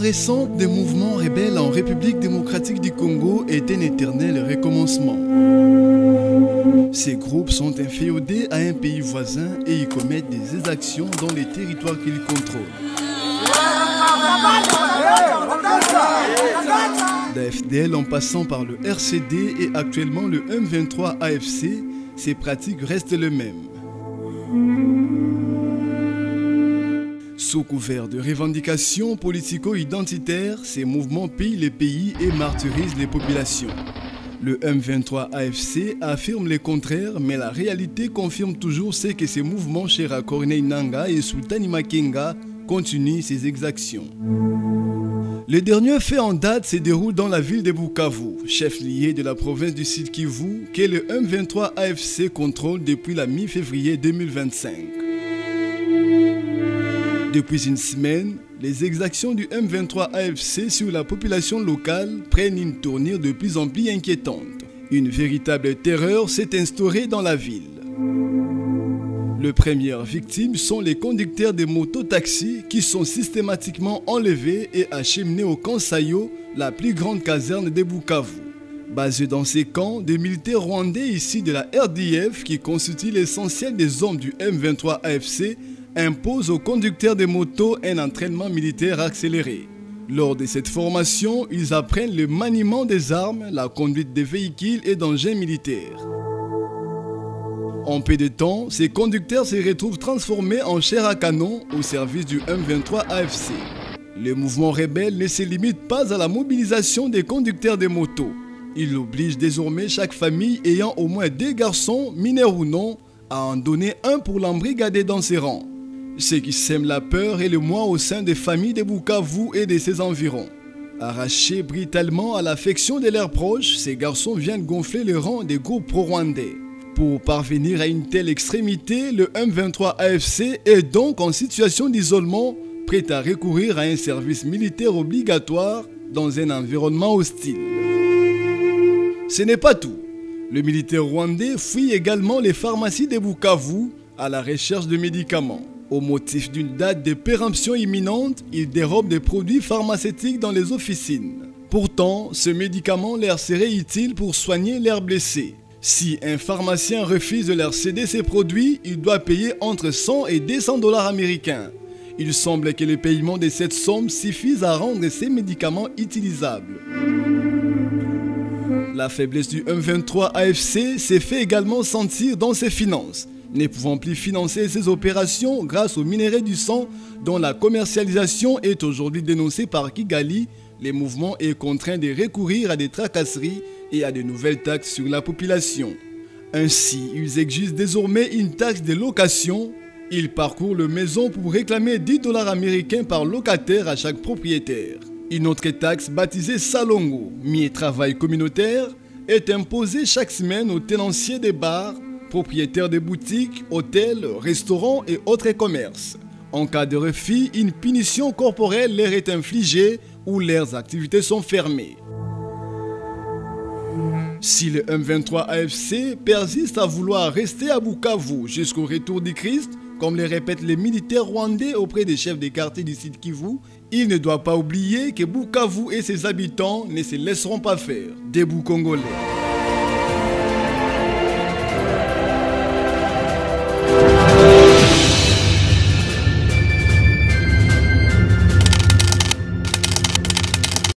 récente des mouvements rebelles en République démocratique du Congo est un éternel recommencement. Ces groupes sont inféodés à un pays voisin et y commettent des exactions dans les territoires qu'ils contrôlent. D'AFDL en passant par le RCD et actuellement le M23 AFC, ces pratiques restent les mêmes. Sous couvert de revendications politico-identitaires, ces mouvements pillent les pays et martyrisent les populations. Le M23 AFC affirme le contraire, mais la réalité confirme toujours ce que ces mouvements chers à Corneille Nangaa et Sultani Makenga continuent ces exactions. Le dernier fait en date se déroule dans la ville de Bukavu, chef-lieu de la province du Sud Kivu, que le M23 AFC contrôle depuis la mi-février 2025. Depuis une semaine, les exactions du M23 AFC sur la population locale prennent une tournure de plus en plus inquiétante. Une véritable terreur s'est instaurée dans la ville. Les premières victimes sont les conducteurs de mototaxis qui sont systématiquement enlevés et acheminés au camp Sayo, la plus grande caserne de Bukavu. Basés dans ces camps, des militaires rwandais issus de la RDF qui constituent l'essentiel des hommes du M23 AFC impose aux conducteurs de motos un entraînement militaire accéléré. Lors de cette formation, ils apprennent le maniement des armes, la conduite des véhicules et d'engins militaires. En peu de temps, ces conducteurs se retrouvent transformés en chair à canon au service du M23 AFC. Le mouvement rebelle ne se limite pas à la mobilisation des conducteurs de motos. Il oblige désormais chaque famille ayant au moins 2 garçons, mineurs ou non, à en donner un pour l'embrigader dans ses rangs. Ce qui sème la peur et le moi au sein des familles de Bukavu et de ses environs. Arrachés brutalement à l'affection de leurs proches, ces garçons viennent gonfler le rang des groupes pro-rwandais. Pour parvenir à une telle extrémité, le M23 AFC est donc en situation d'isolement, prêt à recourir à un service militaire obligatoire dans un environnement hostile. Ce n'est pas tout. Le militaire rwandais fouille également les pharmacies de Bukavu à la recherche de médicaments. Au motif d'une date de péremption imminente, il dérobe des produits pharmaceutiques dans les officines. Pourtant, ce médicament leur serait utile pour soigner leurs blessés. Si un pharmacien refuse de leur céder ces produits, il doit payer entre 100 et 200 $ américains. Il semble que le paiement de cette somme suffise à rendre ces médicaments utilisables. La faiblesse du M23 AFC s'est fait également sentir dans ses finances. Ne pouvant plus financer ses opérations grâce aux minerais du sang dont la commercialisation est aujourd'hui dénoncée par Kigali, le mouvement est contraint de recourir à des tracasseries et à de nouvelles taxes sur la population. Ainsi, ils exigent désormais une taxe de location. Ils parcourent les maisons pour réclamer 10 $ américains par locataire à chaque propriétaire. Une autre taxe baptisée Salongo, mi-travail communautaire, est imposée chaque semaine aux tenanciers des bars, propriétaires de boutiques, hôtels, restaurants et autres commerces. En cas de refus, une punition corporelle leur est infligée ou leurs activités sont fermées. Si le M23 AFC persiste à vouloir rester à Bukavu jusqu'au retour du Christ, comme le répètent les militaires rwandais auprès des chefs des quartiers du Sud Kivu, il ne doit pas oublier que Bukavu et ses habitants ne se laisseront pas faire. Debout Congolais.